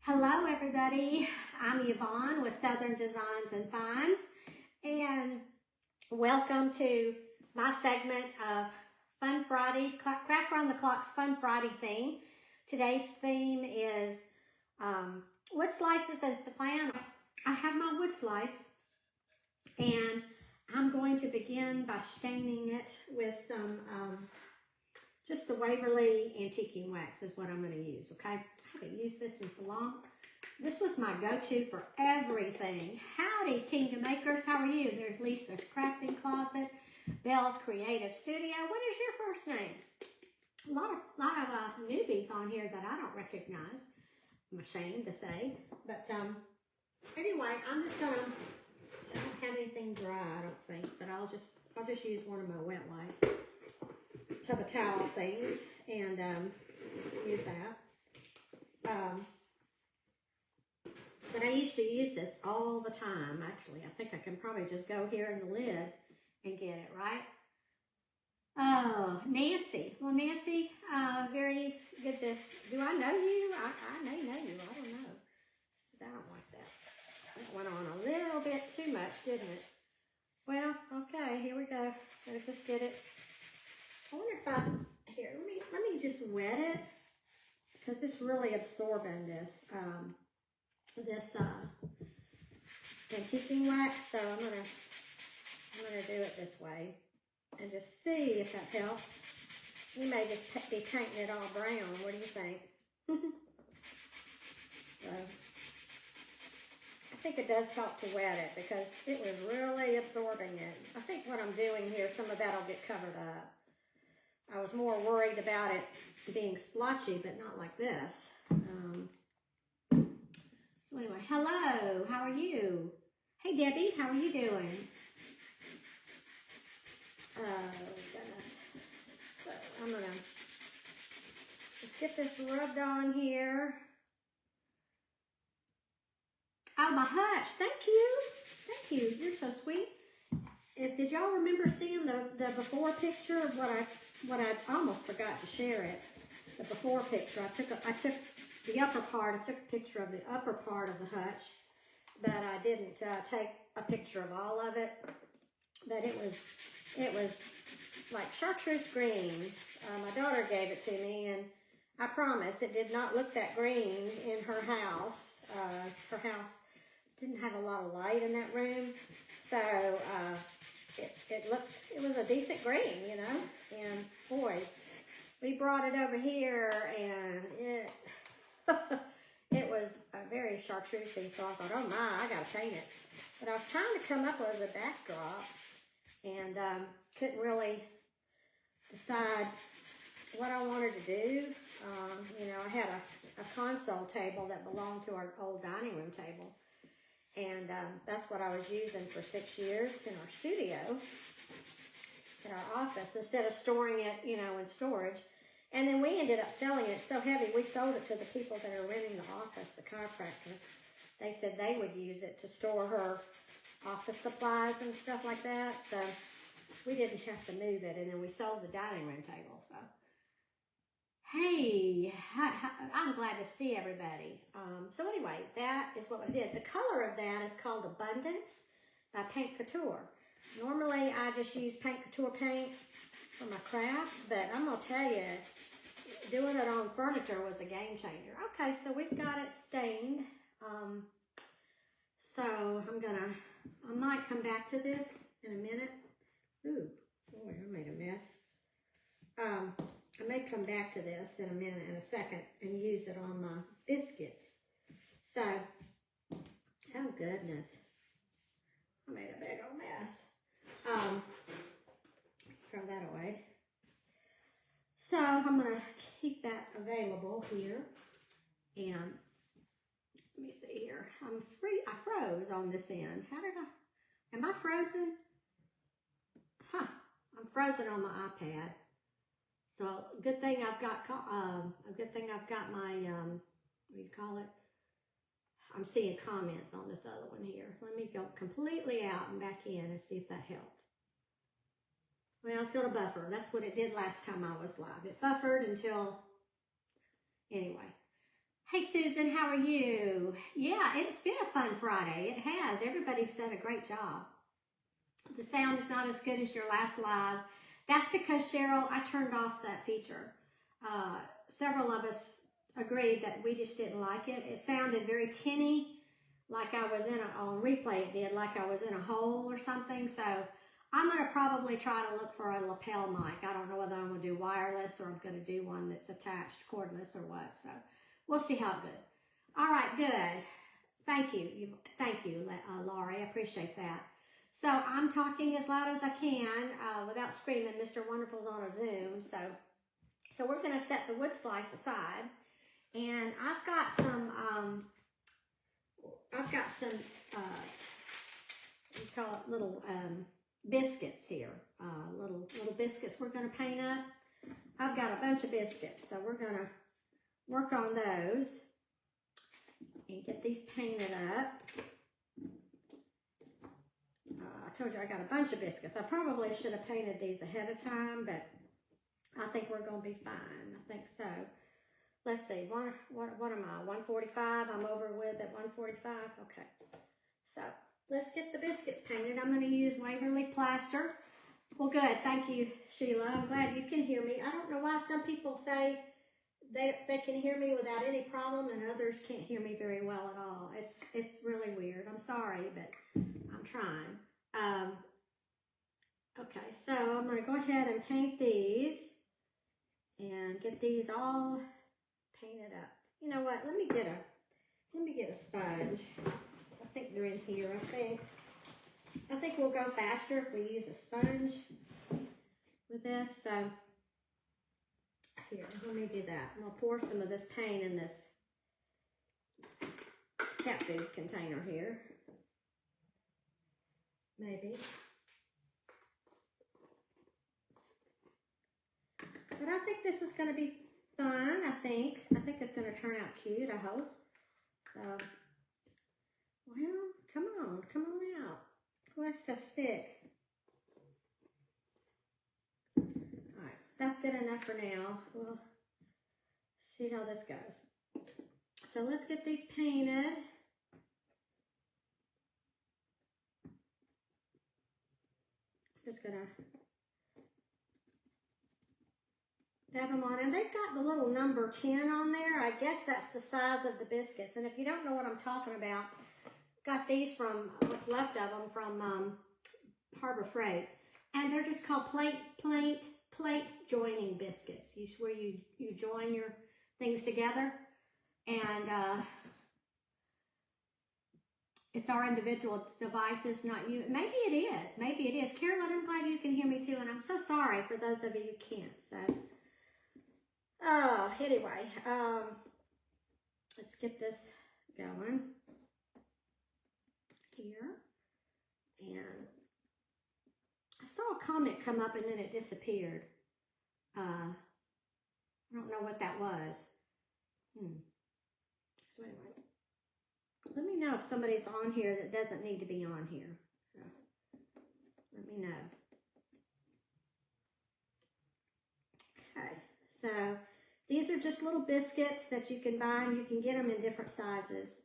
Hello everybody, I'm Yvonne with Southern Designs and Finds, and welcome to my segment of Fun Friday, Craft Around the Clock's Fun Friday theme. Today's theme is wood slices and flan. I have my wood slice, and I'm going to begin by staining it with some just the Waverly Antiquing Wax is what I'm going to use, okay? I haven't used this in so long. This was my go-to for everything. Howdy, Kingdom Makers. How are you? There's Lisa's Crafting Closet, Belle's Creative Studio. What is your first name? A lot of newbies on here that I don't recognize. I'm ashamed to say. But anyway, I'm just going to, I don't have anything dry, I don't think, but I'll just use one of my wet wipes. Tub of towel things and use that. But I used to use this all the time, actually. I think I can probably just go here in the lid and get it, right? Oh, Nancy. Well, Nancy, very good to, do I know you? I may know you, I don't know. But I don't like that. That went on a little bit too much, didn't it? Well, okay, here we go. Gotta just get it. I wonder if here, let me just wet it, because it's really absorbing this, antiquing wax, so I'm gonna do it this way, and just see if that helps. You may just be painting it all brown, what do you think? So, I think it does help to wet it, because it was really absorbing it. I think what I'm doing here, some of that will get covered up. I was more worried about it being splotchy, but not like this. So anyway, hello, how are you? Hey Debbie, how are you doing? Oh goodness. So I'm gonna just get this rubbed on here. Oh, my hutch, thank you, you're so sweet. Did y'all remember seeing the before picture of what I almost forgot to share it. The before picture. I took the upper part. I took a picture of the upper part of the hutch, but I didn't take a picture of all of it. But it was like chartreuse green. My daughter gave it to me, and I promise it did not look that green in her house. Her house didn't have a lot of light in that room, so it was a decent green, you know. And boy, we brought it over here, and it it was very chartreusey. So I thought, oh my, I gotta paint it. But I was trying to come up with a backdrop, and couldn't really decide what I wanted to do. You know, I had a console table that belonged to our old dining room table. And that's what I was using for 6 years in our studio, in our office, instead of storing it, you know, in storage. And then we ended up selling it so heavy, we sold it to the people that are renting the office, the chiropractor. They said they would use it to store her office supplies and stuff like that. So we didn't have to move it, and then we sold the dining room table. So, hey, I'm glad to see everybody. So anyway, that is what I did. The color of that is called Abundance by Paint Couture. Normally, I just use Paint Couture paint for my crafts, but I'm going to tell you, doing it on furniture was a game changer. Okay, so we've got it stained. So I might come back to this in a minute. Ooh, boy, I made a mess. I may come back to this in a second, and use it on my biscuits. So, oh goodness, I made a big old mess. Throw that away. So I'm gonna keep that available here, and let me see here. I froze on this end. Am I frozen? Huh, I'm frozen on my iPad. So good thing I've got my what do you call it? I'm seeing comments on this other one here. Let me go completely out and back in and see if that helped. Well, it's going to buffer. That's what it did last time I was live. It buffered until, anyway. Hey Susan, how are you? Yeah, it's been a fun Friday. It has. Everybody's done a great job. The sound is not as good as your last live. That's because, Cheryl, I turned off that feature. Several of us agreed that we just didn't like it. It sounded very tinny, like I was in on replay it did, like I was in a hole or something. So I'm going to probably try to look for a lapel mic. I don't know whether I'm going to do wireless or I'm going to do one that's attached cordless or what. So we'll see how it goes. All right, good. Thank you. Thank you, Laurie. I appreciate that. So I'm talking as loud as I can without screaming. Mr. Wonderful's on a Zoom. So we're going to set the wood slice aside. And I've got some we call it little biscuits here. Little biscuits we're going to paint up. I've got a bunch of biscuits, so we're going to work on those and get these painted up. I told you I got a bunch of biscuits. I probably should have painted these ahead of time, but I think we're going to be fine. I think so. Let's see. What am I? 145. I'm over with at 145. Okay. So let's get the biscuits painted. I'm going to use Waverly plaster. Well, good. Thank you, Sheila. I'm glad you can hear me. I don't know why some people say they can hear me without any problem and others can't hear me very well at all. It's really weird. I'm sorry, but I'm trying. Okay, so I'm going to go ahead and paint these and get these all painted up. You know what? Let me get a sponge. I think they're in here. I think we'll go faster if we use a sponge with this. So here, let me do that. I'm gonna pour some of this paint in this cat food container here. Maybe. But I think this is going to be fun, I think it's going to turn out cute, I hope. So, well, come on out. Let stuff stick. Alright, that's good enough for now. We'll see how this goes. So let's get these painted. Just gonna dab them on, and they've got the little number 10 on there. I guess that's the size of the biscuits. And if you don't know what I'm talking about, got these from what's left of them from Harbor Freight, and they're just called plate joining biscuits. Where you join your things together, and it's our individual devices, not you. Maybe it is. Carolyn, I'm glad you can hear me too, and I'm so sorry for those of you who can't. So, anyway, let's get this going here. And I saw a comment come up and then it disappeared. I don't know what that was. So anyway, let me know if somebody's on here that doesn't need to be on here. So let me know. Okay, so these are just little biscuits that you can buy, and you can get them in different sizes.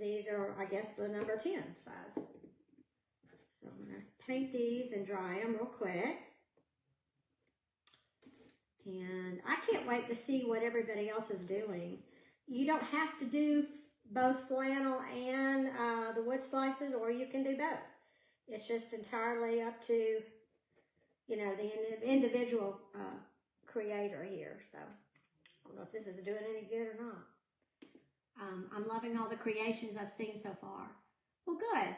These are, I guess, the number 10 size. So I'm going to paint these and dry them real quick. And I can't wait to see what everybody else is doing. You don't have to do both flannel and the wood slices, or you can do both. It's just entirely up to, you know, the individual creator here. So I don't know if this is doing any good or not. I'm loving all the creations I've seen so far. Well, good.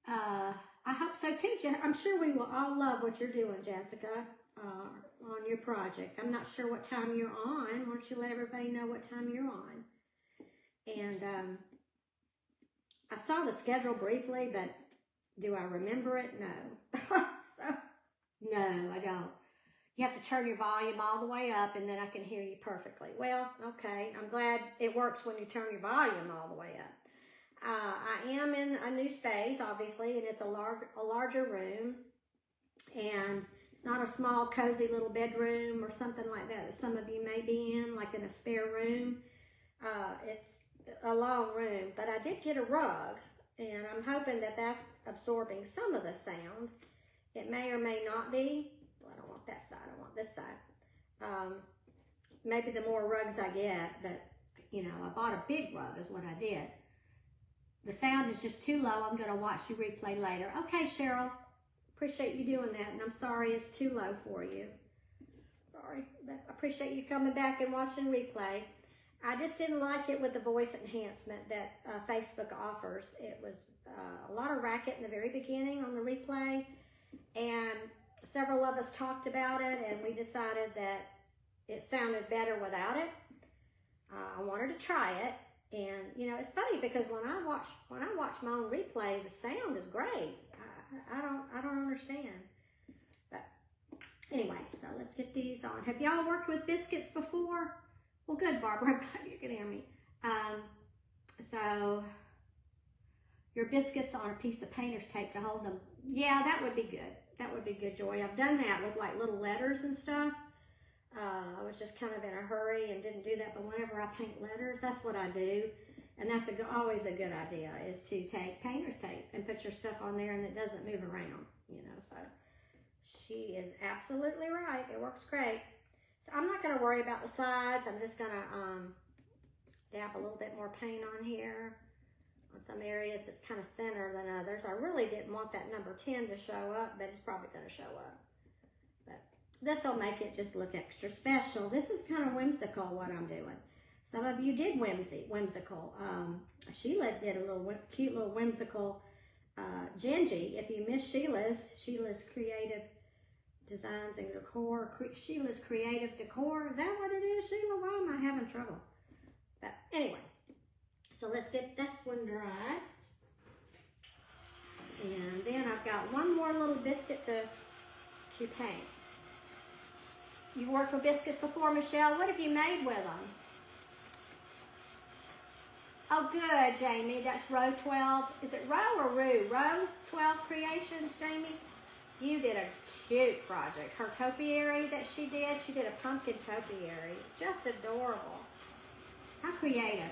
I hope so too. I'm sure we will all love what you're doing, Jessica, on your project. I'm not sure what time you're on. Why don't you let everybody know what time you're on? And I saw the schedule briefly, but do I remember it? No. So, no, I don't. You have to turn your volume all the way up, and then I can hear you perfectly. Well, okay. I'm glad it works when you turn your volume all the way up. I am in a new space, obviously, and it's a larger room. And It's not a small, cozy little bedroom or something like that some of you may be in, like in a spare room. It's a long room, but I did get a rug, and I'm hoping that that's absorbing some of the sound. It may or may not be. Well, I don't want that side, I want this side. Maybe the more rugs I get, but you know, I bought a big rug is what I did. The sound is just too low. I'm gonna watch you replay later. Okay, Cheryl, appreciate you doing that, and I'm sorry it's too low for you. Sorry, but I appreciate you coming back and watching replay. I just didn't like it with the voice enhancement that Facebook offers. It was a lot of racket in the very beginning on the replay, and several of us talked about it, and we decided that it sounded better without it. I wanted to try it, and you know, it's funny because when I watch my own replay, the sound is great. I don't understand. But anyway, so let's get these on. Have y'all worked with biscuits before? Well, good, Barbara. I'm glad you can hear me. So your biscuits on a piece of painter's tape to hold them. Yeah, that would be good. That would be good, Joy. I've done that with like little letters and stuff. I was just kind of in a hurry and didn't do that, but whenever I paint letters, that's what I do. And that's always a good idea, is to take painter's tape and put your stuff on there and it doesn't move around, you know. So she is absolutely right. It works great. So I'm not going to worry about the sides. I'm just going to dab a little bit more paint on here. On some areas it's kind of thinner than others. I really didn't want that number 10 to show up, but it's probably going to show up. But this will make it just look extra special. This is kind of whimsical what I'm doing. Some of you did whimsical. Sheila did a little cute little whimsical Genji. If you missed Sheila's Creative Designs and Decor, Sheila's Creative Decor. Is that what it is, Sheila? Why am I having trouble? But anyway, so let's get this one dry. And then I've got one more little biscuit to paint. You've worked with biscuits before, Michelle. What have you made with them? Oh, good, Jamie. That's row 12. Is it row or rue? Row 12 Creations, Jamie? You did a cute project. Her topiary that she did a pumpkin topiary. Just adorable. How creative.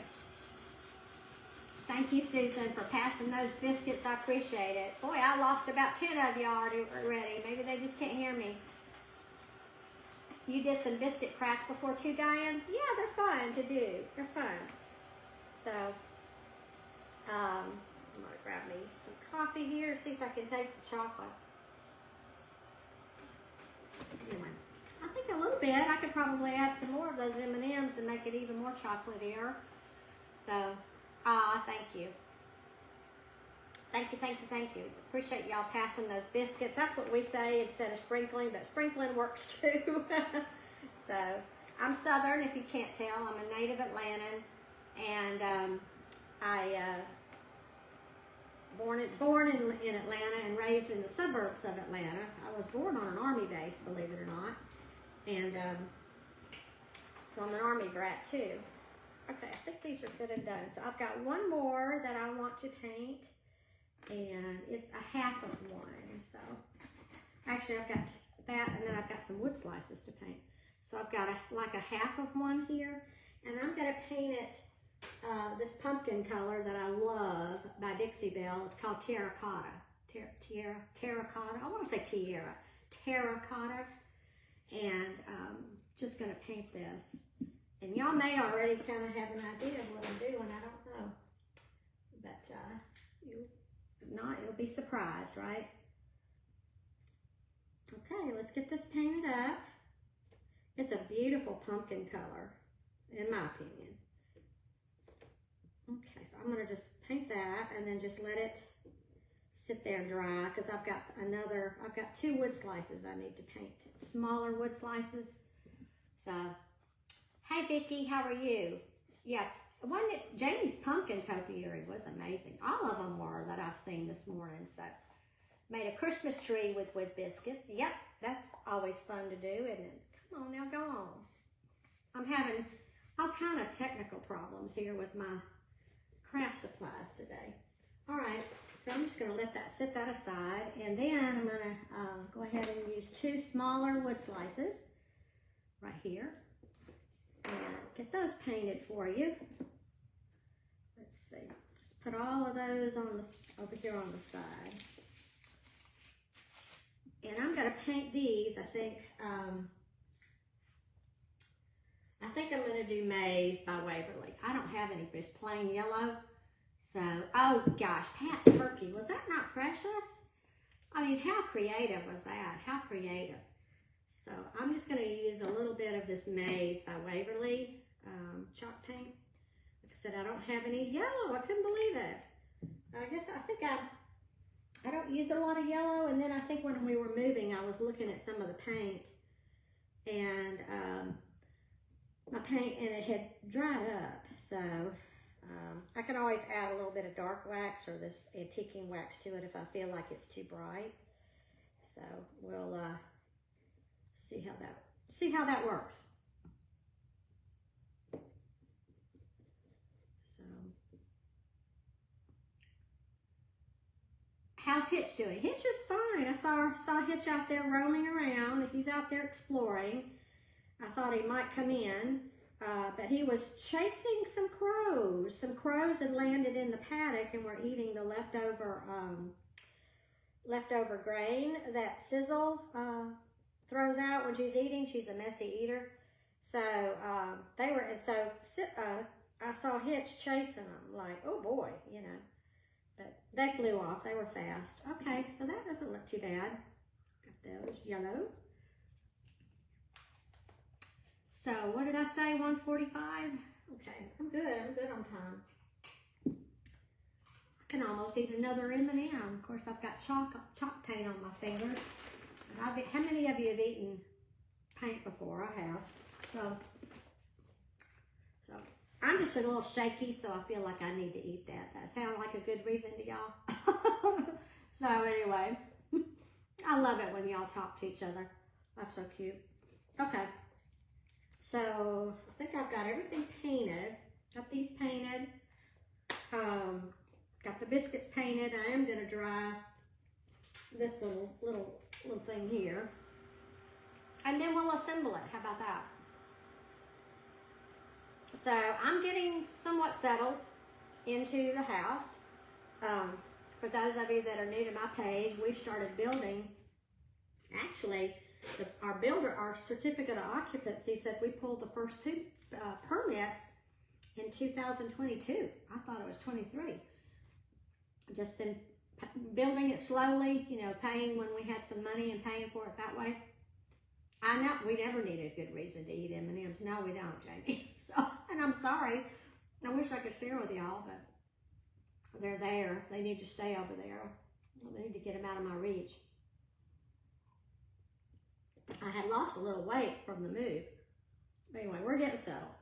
Thank you, Susan, for passing those biscuits. I appreciate it. Boy, I lost about 10 of y'all already. Maybe they just can't hear me. You did some biscuit crafts before too, Diane? Yeah, they're fun to do. They're fun. So, I'm going to grab me some coffee here, see if I can taste the chocolate. Anyway, I think a little bit. I could probably add some more of those M&Ms and make it even more chocolatier. So, thank you. Thank you, thank you, thank you. Appreciate y'all passing those biscuits. That's what we say instead of sprinkling, but sprinkling works too. So, I'm Southern, if you can't tell. I'm a native Atlantan. And born in Atlanta and raised in the suburbs of Atlanta. I was born on an Army base, believe it or not. And so I'm an Army brat too. Okay, I think these are good and done. So I've got one more that I want to paint, and it's a half of one. So actually I've got that, and then I've got some wood slices to paint. So I've got like a half of one here, and I'm going to paint it this pumpkin color that I love by Dixie Belle. It's called Terracotta. Terracotta. I want to say Tierra. Terracotta. And just going to paint this. And y'all may already kind of have an idea of what I'm doing. I don't know. But if not, you'll be surprised, right? Okay, let's get this painted up. It's a beautiful pumpkin color, in my opinion. Okay, so I'm going to just paint that and then just let it sit there and dry, because I've got two wood slices I need to paint. Smaller wood slices. So, hey Vicki, how are you? Yeah, Jamie's pumpkin topiary was amazing. All of them were that I've seen this morning. So, made a Christmas tree with wood biscuits. Yep, that's always fun to do, isn't it? Come on now, go on. I'm having all kind of technical problems here with my craft supplies today. All right, so So I'm just going to set that aside. And then I'm going to go ahead and use 2 smaller wood slices right here. And get those painted for you. Let's see. Just put all of those on over here on the side. And I'm going to paint these, I think I'm going to do Maize by Waverly. I don't have any, just plain yellow. So, oh gosh, Pat's turkey. Was that not precious? I mean, how creative was that? How creative. So, I'm just going to use a little bit of this Maize by Waverly chalk paint. Like I said, I don't have any yellow. I couldn't believe it. I think I don't use a lot of yellow. And then I think when we were moving, I was looking at some of the paint. And my paint, and it had dried up. So I can always add a little bit of dark wax or this antiquing wax to it if I feel like it's too bright. So we'll see how that works. So how's Hitch doing? Hitch is fine. I saw Hitch out there roaming around. He's out there exploring. I thought he might come in, but he was chasing some crows. Some crows had landed in the paddock and were eating the leftover grain that Sizzle throws out when she's eating. She's a messy eater. So I saw Hitch chasing them, like, oh boy, you know. But they flew off. They were fast. Okay, so that doesn't look too bad. Got those yellow. So what did I say, 1:45? Okay, I'm good on time. I can almost eat another M&M. Of course, I've got chalk paint on my fingers. How many of you have eaten paint before? I have. So I'm just a little shaky, so I feel like I need to eat that. That sound like a good reason to y'all? So anyway, I love it when y'all talk to each other. That's so cute. Okay. So I think I've got everything painted. Got these painted. Got the biscuits painted. I am gonna dry this little thing here, and then we'll assemble it. How about that? So I'm getting somewhat settled into the house. For those of you that are new to my page, we started building. Actually, our certificate of occupancy said we pulled the first permit in 2022. I thought it was 23. I've just been building it slowly, you know, paying when we had some money and paying for it that way. I know we never needed a good reason to eat M&Ms. No, we don't, Jamie. So, and I'm sorry. I wish I could share with y'all, but they're there. They need to stay over there. I need to get them out of my reach. I had lost a little weight from the move. Anyway, we're getting settled.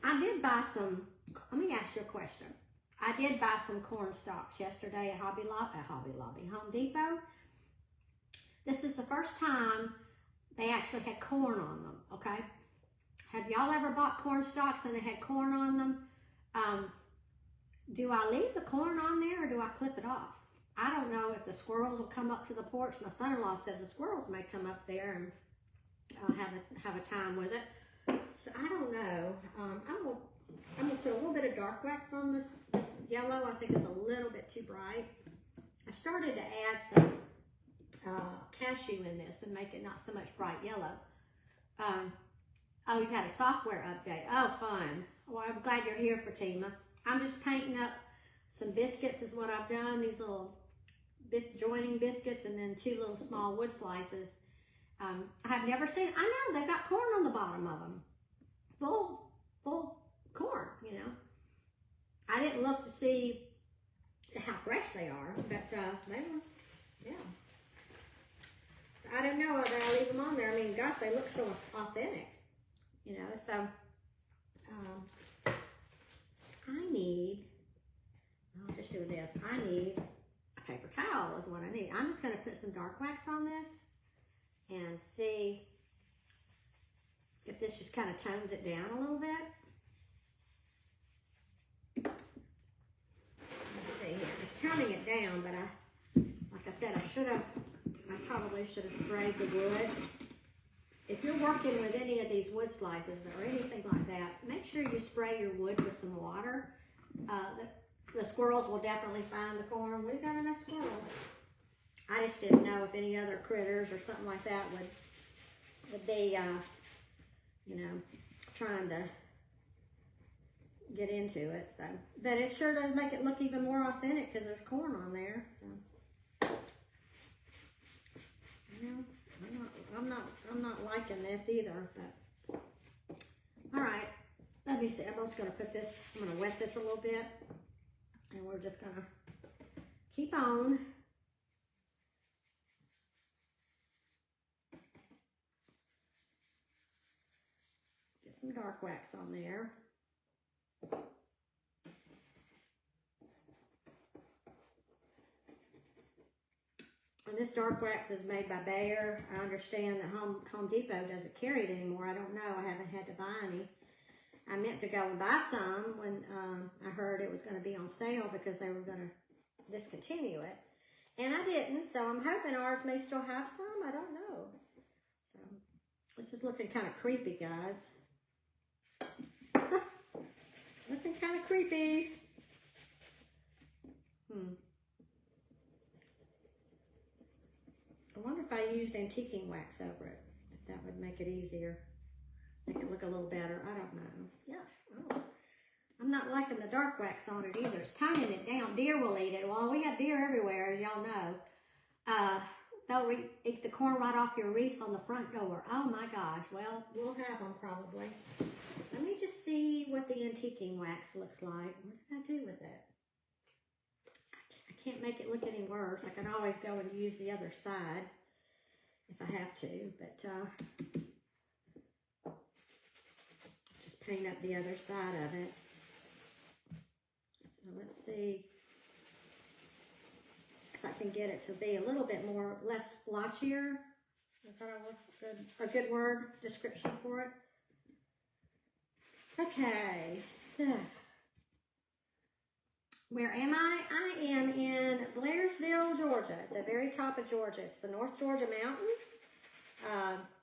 I did buy some, let me ask you a question. I did buy some corn stalks yesterday at Home Depot. This is the first time they actually had corn on them, okay? Have y'all ever bought corn stalks and they had corn on them? Do I leave the corn on there or do I clip it off? I don't know if the squirrels will come up to the porch. My son-in-law said the squirrels may come up there and have a time with it. So I don't know. I'm gonna put a little bit of dark wax on this yellow. I think it's a little bit too bright. I started to add some cashew in this and make it not so much bright yellow. Oh, you had a software update. Oh, fun. Well, I'm glad you're here, Fatima. I'm just painting up some biscuits is what I've done. These little joining biscuits and then 2 little small wood slices. I have never seen, I know, they've got corn on the bottom of them. Full corn, you know. I didn't look to see how fresh they are, but they were, yeah. I didn't know whether I leave them on there. I mean, gosh, they look so authentic, you know. So I need, I'll just do this. I need a paper towel is what I need. I'm just going to put some dark wax on this and see if this just kind of tones it down a little bit. Let's see here. It's toning it down, but like I said, I probably should have sprayed the wood. If you're working with any of these wood slices or anything like that, make sure you spray your wood with some water. The squirrels will definitely find the corn. We've got enough squirrels. I just didn't know if any other critters or something like that would be, you know, trying to get into it. So, but it sure does make it look even more authentic because there's corn on there. So, you know, I'm not liking this either. But all right, let me see. I'm just gonna put this. I'm gonna wet this a little bit, and we're just gonna keep on. Get some dark wax on there. And this dark wax is made by Bayer. I understand that Home Depot doesn't carry it anymore. I don't know. I haven't had to buy any. I meant to go and buy some when I heard it was going to be on sale because they were going to discontinue it. And I didn't, so I'm hoping ours may still have some. I don't know. So this is looking kind of creepy, guys. Looking kind of creepy. I wonder if I used antiquing wax over it, if that would make it easier. Make it look a little better. I don't know. Yeah, I'm not liking the dark wax on it either. It's toning it down. Deer will eat it. Well, we have deer everywhere, as y'all know. They'll eat the corn right off your wreaths on the front door. Oh my gosh. Well, we'll have them probably. Let me just see what the antiquing wax looks like. What did I do with it? I can't make it look any worse. I can always go and use the other side if I have to, but just paint up the other side of it. So let's see if I can get it to be a little bit less splotchier. Is that a good word description for it? Okay, so where am I? I am in Blairsville, Georgia, at the very top of Georgia. It's the North Georgia mountains.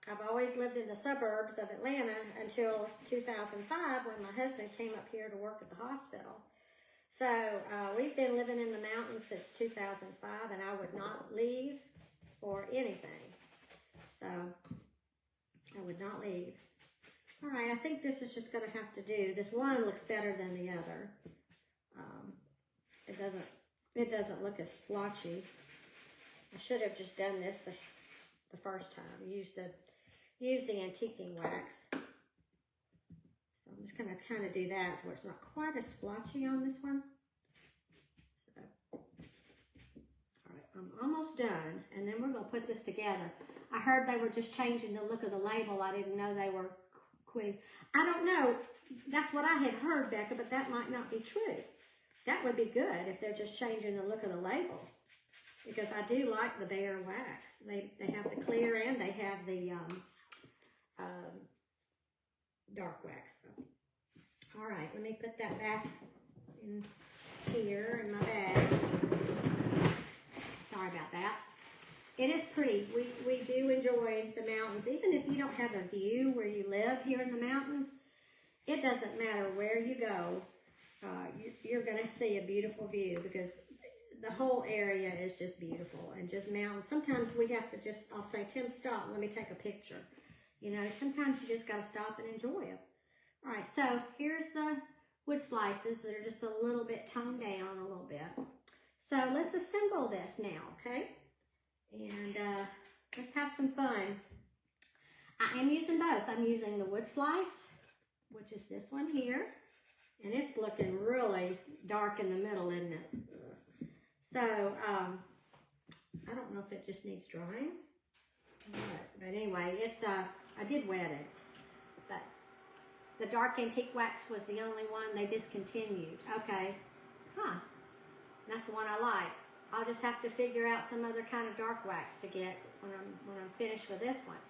I've always lived in the suburbs of Atlanta until 2005 when my husband came up here to work at the hospital. So we've been living in the mountains since 2005, and I would not leave for anything. So I would not leave. All right, I think this is just going to have to do. This one looks better than the other. It doesn't look as splotchy. I should have just done this the first time. Use the antiquing wax. So I'm just going to kind of do that where it's not quite as splotchy on this one. So, all right, I'm almost done, and then we're going to put this together. I heard they were just changing the look of the label. I didn't know they were quitting. I don't know. That's what I had heard, Becca, but that might not be true. That would be good if they're just changing the look of the label, because I do like the Bayer wax. They have the clear and they have the dark wax. So, all right, let me put that back in here in my bag. Sorry about that. It is pretty. We do enjoy the mountains, even if you don't have a view where you live here in the mountains. It doesn't matter where you go. You're going to see a beautiful view because the whole area is just beautiful and just mountains. Sometimes we have to just, I'll say, Tim, stop, let me take a picture. You know, sometimes you just got to stop and enjoy it. All right, so here's the wood slices that are just a little bit toned down a little bit. So let's assemble this now, okay? And let's have some fun. I am using both. I'm using the wood slice, which is this one here. And it's looking really dark in the middle, isn't it? So, I don't know if it just needs drying. But anyway, it's, I did wet it. But the dark antique wax was the only one they discontinued. Okay. Huh. That's the one I like. I'll just have to figure out some other kind of dark wax to get when I'm finished with this one.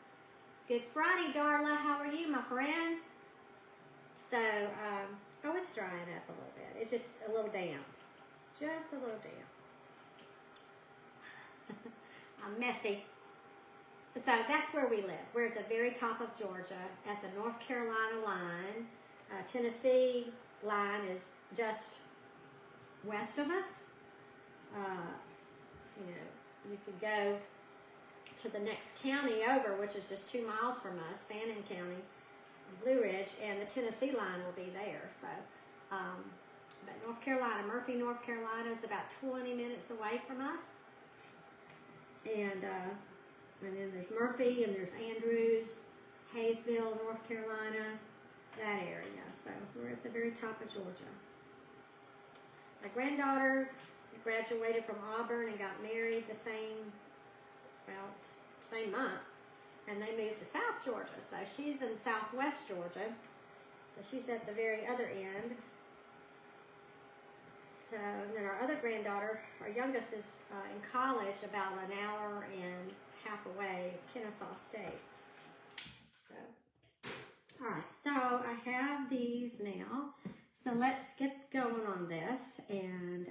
Good Friday, Darla. How are you, my friend? So, oh, it's drying up a little bit. It's just a little damp. Just a little damp. messy. So that's where we live. We're at the very top of Georgia, at the North Carolina line. Tennessee line is just west of us. You know, you could go to the next county over, which is just 2 miles from us, Fannin County, Blue Ridge, and the Tennessee line will be there. So, but North Carolina, Murphy, North Carolina is about 20 minutes away from us. And then there's Murphy, and there's Andrews, Hayesville, North Carolina, that area. So we're at the very top of Georgia. My granddaughter graduated from Auburn and got married the same month, and they moved to South Georgia. So she's in Southwest Georgia. So she's at the very other end. So and then our other granddaughter, our youngest, is in college about an hour and a half away at Kennesaw State. So, all right, so I have these now. So let's get going on this and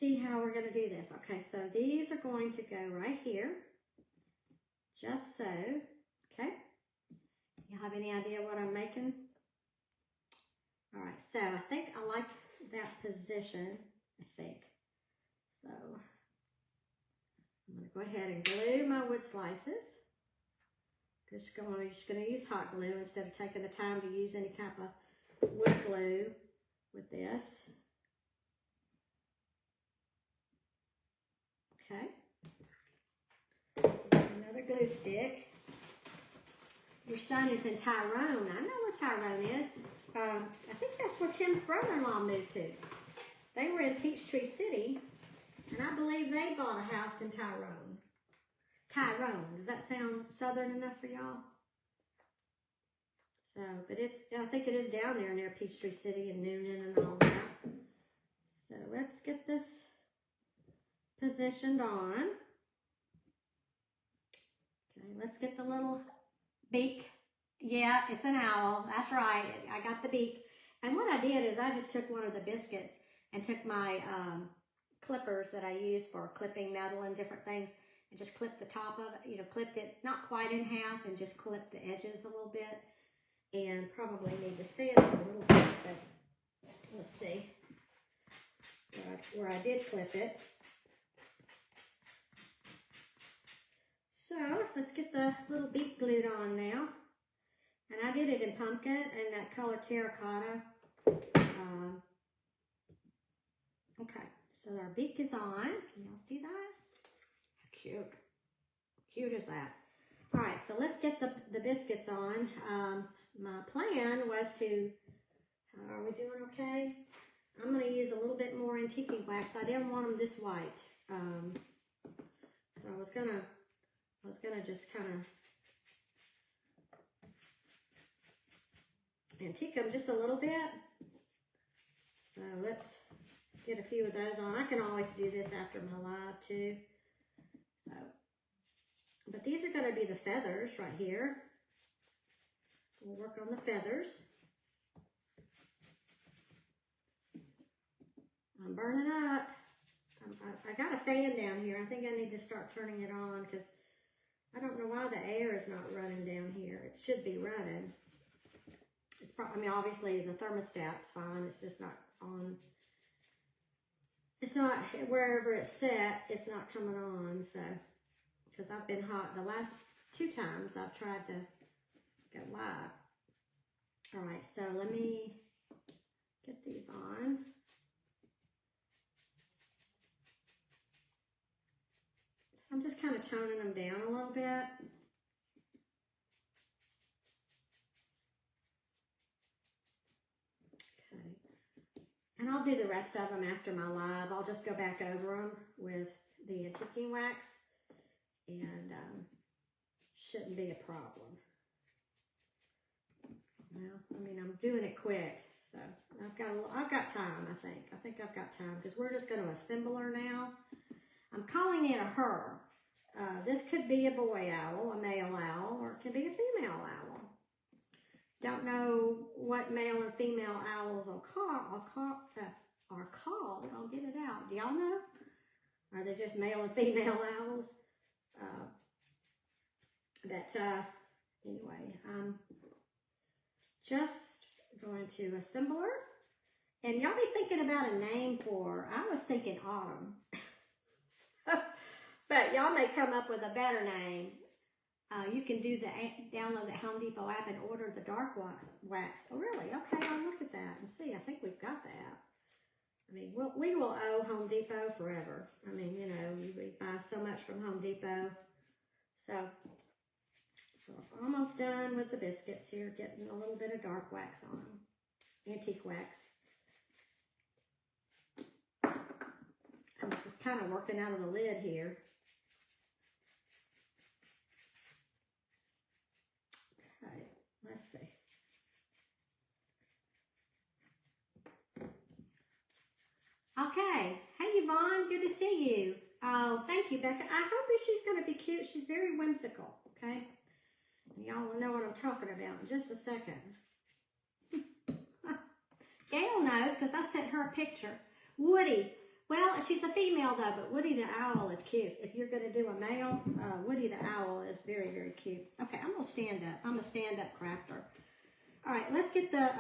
see how we're going to do this. Okay, so these are going to go right here, just so. Okay, you have any idea what I'm making? All right, so I think I like that position, I think. So I'm going to go ahead and glue my wood slices. I'm just going to use hot glue instead of taking the time to use any kind of wood glue with this. Okay. Another glue stick. Your son is in Tyrone. I know where Tyrone is. I think that's where Tim's brother-in-law moved to. They were in Peachtree City, and I believe they bought a house in Tyrone. Tyrone. Does that sound southern enough for y'all? So, but I think it is down there near Peachtree City and Noonan and all that. So let's get this positioned on. Okay, let's get the little beak. Yeah, it's an owl. That's right. I got the beak. And what I did is I just took one of the biscuits and took my clippers that I use for clipping metal and different things and just clipped the top of it, clipped it not quite in half and just clipped the edges a little bit. And probably need to sand it a little bit, but let's see where I did clip it. So let's get the little beak glued on now. And I did it in pumpkin and that color terracotta. Okay, so our beak is on. Can y'all see that? How cute. How cute is that? All right, so let's get the biscuits on. My plan was to, are we doing okay? I'm going to use a little bit more antique wax. I didn't want them this white. So I was gonna just kind of antique them just a little bit. So let's get a few of those on. I can always do this after my live too. So, but these are going to be the feathers right here. We'll work on the feathers. I'm burning up. I got a fan down here. I think I need to start turning it on because I don't know why the air is not running down here. It should be running. It's probably, I mean, obviously the thermostat's fine. It's just not on. It's not, wherever it's set, it's not coming on. So, because I've been hot the last 2 times I've tried to go live. All right, so let me get these on. So I'm just kind of toning them down a little bit. Okay. And I'll do the rest of them after my live. I'll just go back over them with the antiquing wax and shouldn't be a problem. Well, I mean, I'm doing it quick, so I've got time, I think. I think I've got time because we're just going to assemble her now. I'm calling it a her. This could be a boy owl, a male owl, or it could be a female owl. Don't know what male and female owls are called. I'll get it out. Do y'all know? Are they just male and female owls? Anyway, I'm just going to assemble her. And y'all be thinking about a name for her. I was thinking Autumn. But y'all may come up with a better name. You can download the Home Depot app and order the dark wax. Oh, really? Okay, I'll look at that and see. I think we've got that. I mean, we will owe Home Depot forever. I mean, you know, we buy so much from Home Depot. So I'm almost done with the biscuits here, getting a little bit of dark wax on them. Antique wax. I'm just kind of working out of the lid here. Okay, let's see. Okay. Hey, Yvonne, good to see you. Oh, thank you, Becca. I hope that she's going to be cute. She's very whimsical, okay? Y'all will know what I'm talking about in just a second. Gail knows because I sent her a picture. Woody. Well, she's a female, though, but Woody the owl is cute. If you're going to do a male, Woody the owl is very, very cute. Okay, I'm going to stand up. I'm a stand-up crafter. All right, let's get the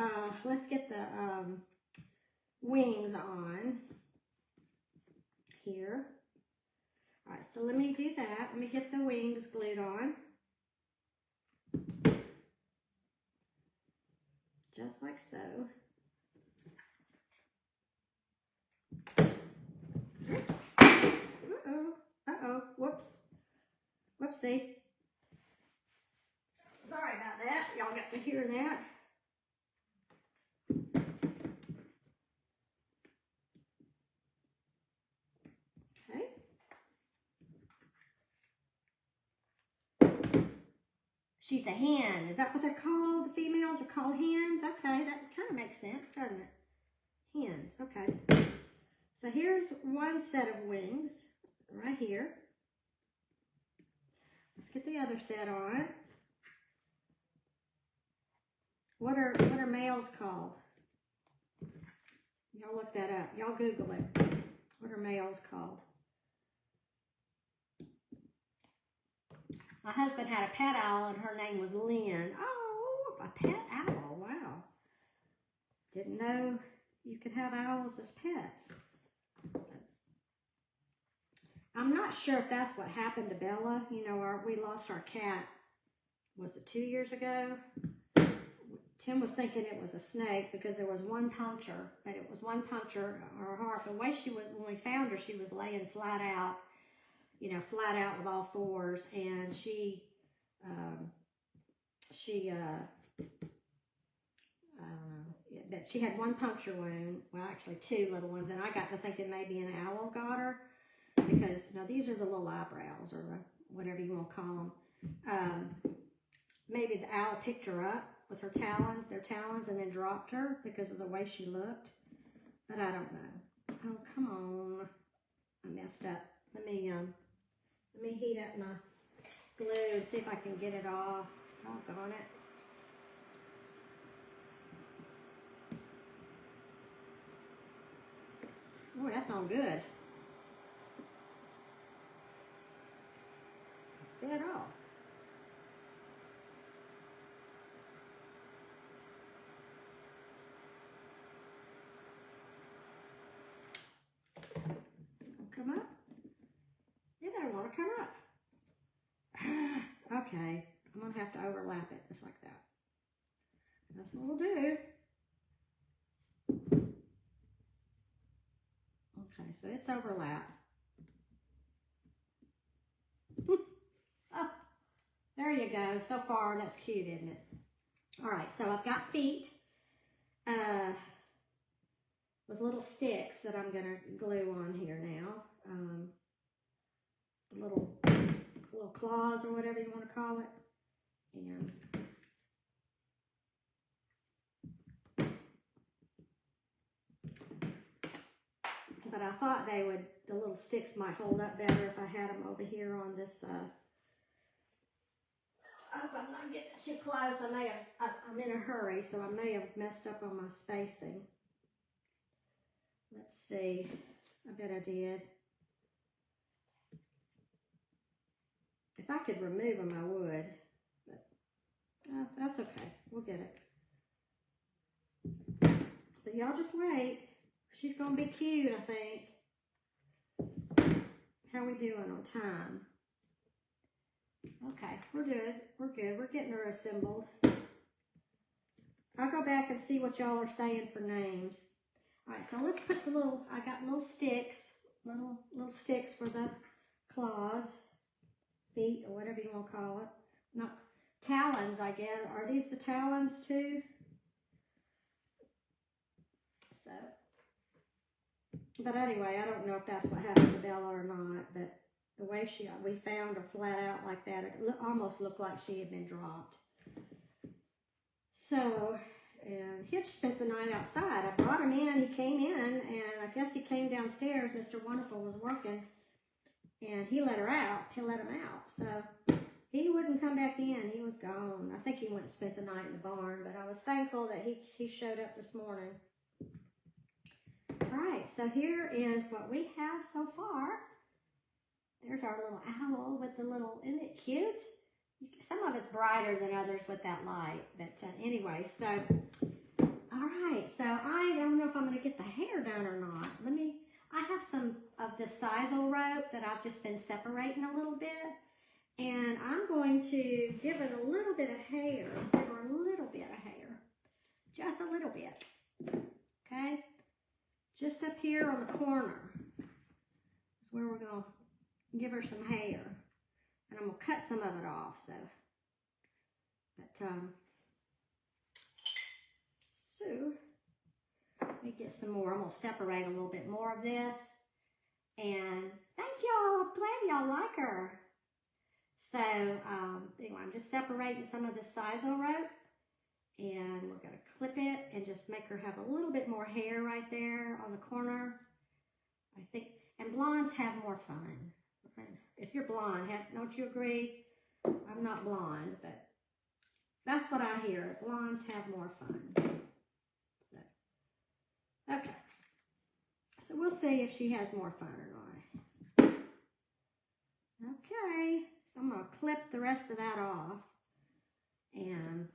wings on here. All right, so let me do that. Let me get the wings glued on. Just like so. Uh-oh, whoops. Whoopsie. Sorry about that. Y'all got to hear that. She's a hen. Is that what they're called? The females are called hens? Okay, that kind of makes sense, doesn't it? Hens, okay. So here's one set of wings right here. Let's get the other set on. What are males called? Y'all look that up. Y'all Google it. What are males called? My husband had a pet owl and her name was Lynn. Oh, a pet owl. Wow. Didn't know you could have owls as pets. I'm not sure if that's what happened to Bella. You know, we lost our cat, was it 2 years ago? Tim was thinking it was a snake because there was one puncture, but it was one puncture on her heart. The way she was, when we found her, she was laying flat out, you know, flat out with all fours, and she I don't know, but she had one puncture wound, well, actually 2 little ones, and I got to thinking maybe an owl got her, because, now these are the little eyebrows, or whatever you want to call them. Maybe the owl picked her up with her talons, their talons, and then dropped her because of the way she looked, but I don't know. Oh, come on. I messed up. Let me heat up my glue and see if I can get it off. Doggone it. Oh, that's all good. Fit off. Come up? It doesn't want to come up. Okay, I'm going to have to overlap it just like that. That's what we'll do. Okay, so it's overlapped. Oh, there you go. So far, that's cute, isn't it? All right, so I've got feet with little sticks that I'm going to glue on here now. Little claws or whatever you want to call it. And but I thought the little sticks might hold up better if I had them over here on this. I hope I'm not getting too close. I'm in a hurry, so I may have messed up on my spacing. Let's see. I bet I did. If I could remove them, I would. But that's okay. We'll get it. But y'all just wait. She's going to be cute, I think. How we doing on time? Okay, we're good. We're good. We're getting her assembled. I'll go back and see what y'all are saying for names. All right, so let's put the little, I got little sticks, little sticks for the claws, feet, or whatever you want to call it. Not talons, I guess. Are these the talons too? So, but anyway, I don't know if that's what happened to Bella or not, but the way we found her flat out like that, it almost looked like she had been dropped. So, and Hitch spent the night outside. I brought him in, he came in, and I guess he came downstairs. Mr. Wonderful was working, and he let her out. He let him out. So, he wouldn't come back in. He was gone. I think he went and spent the night in the barn, but I was thankful that he showed up this morning. All right, so here is what we have so far. There's our little owl with the little, isn't it cute? Some of it's brighter than others with that light, but anyway, so, all right, so I don't know if I'm going to get the hair done or not. I have some of the sisal rope that I've just been separating a little bit, and I'm going to give it a little bit of hair, give her a little bit of hair, just a little bit, okay? Just up here on the corner is where we're going to give her some hair. And I'm going to cut some of it off, so. But, so, let me get some more. I'm going to separate a little bit more of this. And thank y'all. I'm glad y'all like her. So, anyway, I'm just separating some of this sisal rope. And we're going to clip it and just make her have a little bit more hair right there on the corner. I think, and blondes have more fun. If you're blonde, don't you agree? I'm not blonde, but that's what I hear. Blondes have more fun. So, okay. So we'll see if she has more fun or not. Okay. So I'm going to clip the rest of that off. And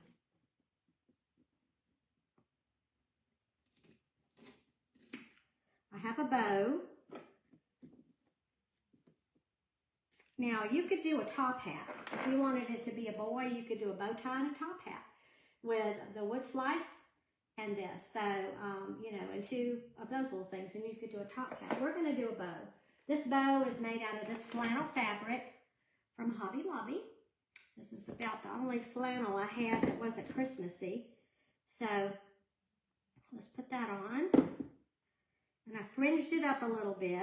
I have a bow. Now, you could do a top hat. If you wanted it to be a boy, you could do a bow tie and a top hat with the wood slice and this. So, you know, and two of those little things, and you could do a top hat. We're going to do a bow. This bow is made out of this flannel fabric from Hobby Lobby. This is about the only flannel I had that wasn't Christmassy. So, let's put that on. And I fringed it up a little bit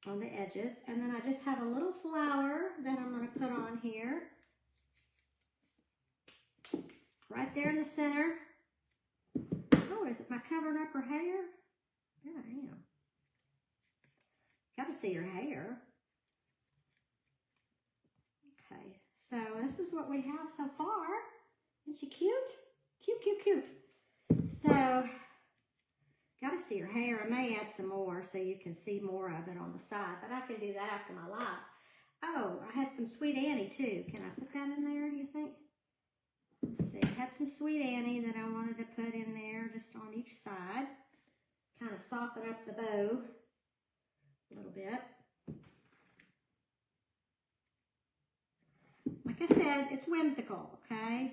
on the edges, and then I just have a little flower that I'm going to put on here, right there in the center. Oh, am I covering up her hair? Yeah, I am. Got to see her hair. Okay, so this is what we have so far. Isn't she cute? Cute, cute, cute. So, got to see her hair. I may add some more so you can see more of it on the side, but I can do that after my live. Oh, I had some Sweet Annie too. Can I put that in there, do you think? Let's see. I had some Sweet Annie that I wanted to put in there just on each side. Kind of soften up the bow a little bit. Like I said, it's whimsical, okay?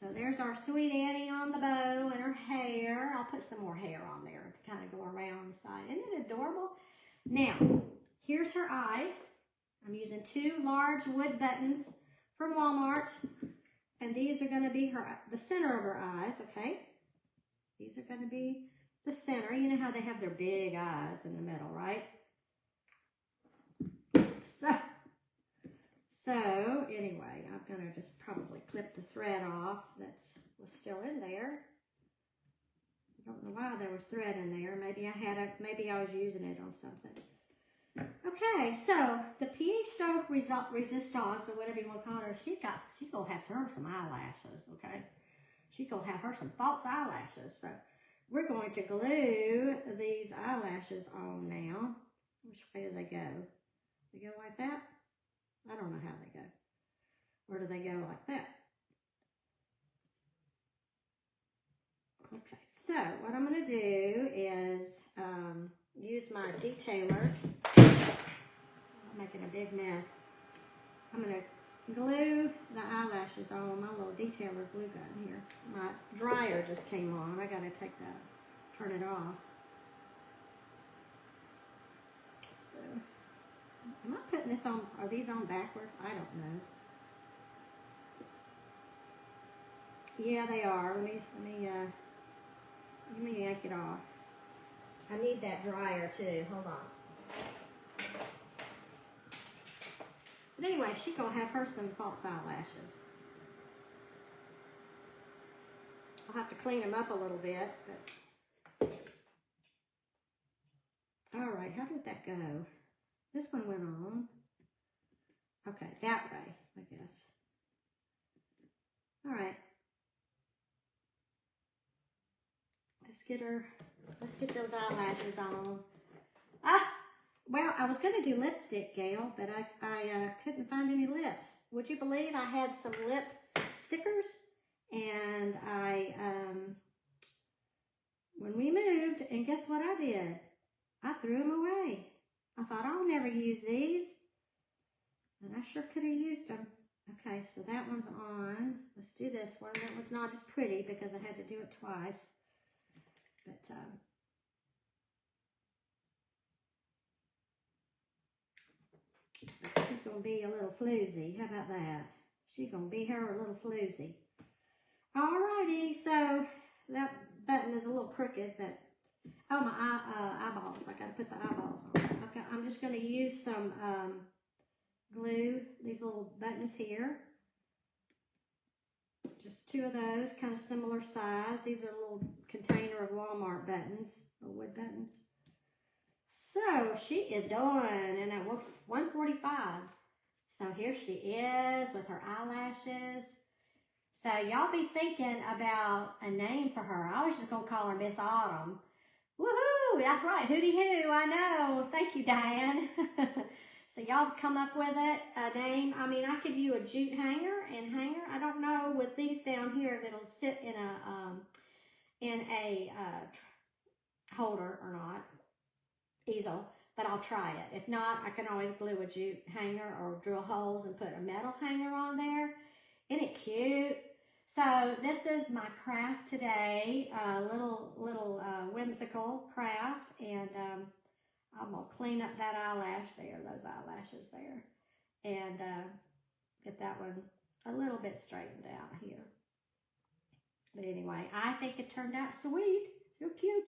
So there's our Sweet Annie on the bow and her hair. I'll put some more hair on there to kind of go around the side. Isn't it adorable? Now, here's her eyes. I'm using 2 large wood buttons from Walmart. And these are going to be the center of her eyes, okay? These are going to be the center. You know how they have their big eyes in the middle, right? So anyway, I'm going to just probably clip the thread off that was still in there. I don't know why there was thread in there. Maybe I was using it on something. Okay, so the pièce resistance, or whatever you want to call her, she gonna have her some eyelashes, okay? She gonna have her some false eyelashes. So we're going to glue these eyelashes on now. Which way do they go? They go like that? I don't know how they go. Or do they go like that? Okay, so what I'm going to do is use my detailer. I'm making a big mess. I'm going to glue the eyelashes on my little detailer glue gun here. My dryer just came on. I got to take that, turn it off. So, am I putting this on, are these on backwards? I don't know. Yeah, they are. Let me yank it off. I need that dryer too. Hold on. But anyway, she's gonna have her some false eyelashes. I'll have to clean them up a little bit, but all right, how did that go? This one went on. Okay, that way, I guess. All right. Let's get those eyelashes on. Well, I was gonna do lipstick, Gail, but I couldn't find any lips. Would you believe I had some lip stickers? And when we moved, and guess what I did? I threw them away. I thought, I'll never use these. And I sure could have used them. Okay, so that one's on. Let's do this one. That one's not as pretty because I had to do it twice. But, she's going to be a little floozy. How about that? She's going to be her a little floozy. Alrighty, so that button is a little crooked, but oh, my eyeballs. I got to put the eyeballs on. Okay, I'm just going to use some glue, these little buttons here. Just two of those, kind of similar size. These are a little container of Walmart buttons, little wood buttons. So she is done, and at 1:45. So here she is with her eyelashes. So y'all be thinking about a name for her. I was just going to call her Miss Autumn. Woohoo! That's right. Hooty hoo. I know. Thank you, Diane. So y'all come up with it, a name. I mean, I could do a jute hanger and hanger. I don't know with these down here if it'll sit in a holder or not, easel. But I'll try it. If not, I can always glue a jute hanger or drill holes and put a metal hanger on there. Isn't it cute? So this is my craft today, little whimsical craft, and I'm gonna clean up that eyelash there, those eyelashes there, and get that one a little bit straightened out here. But anyway, I think it turned out sweet, so cute.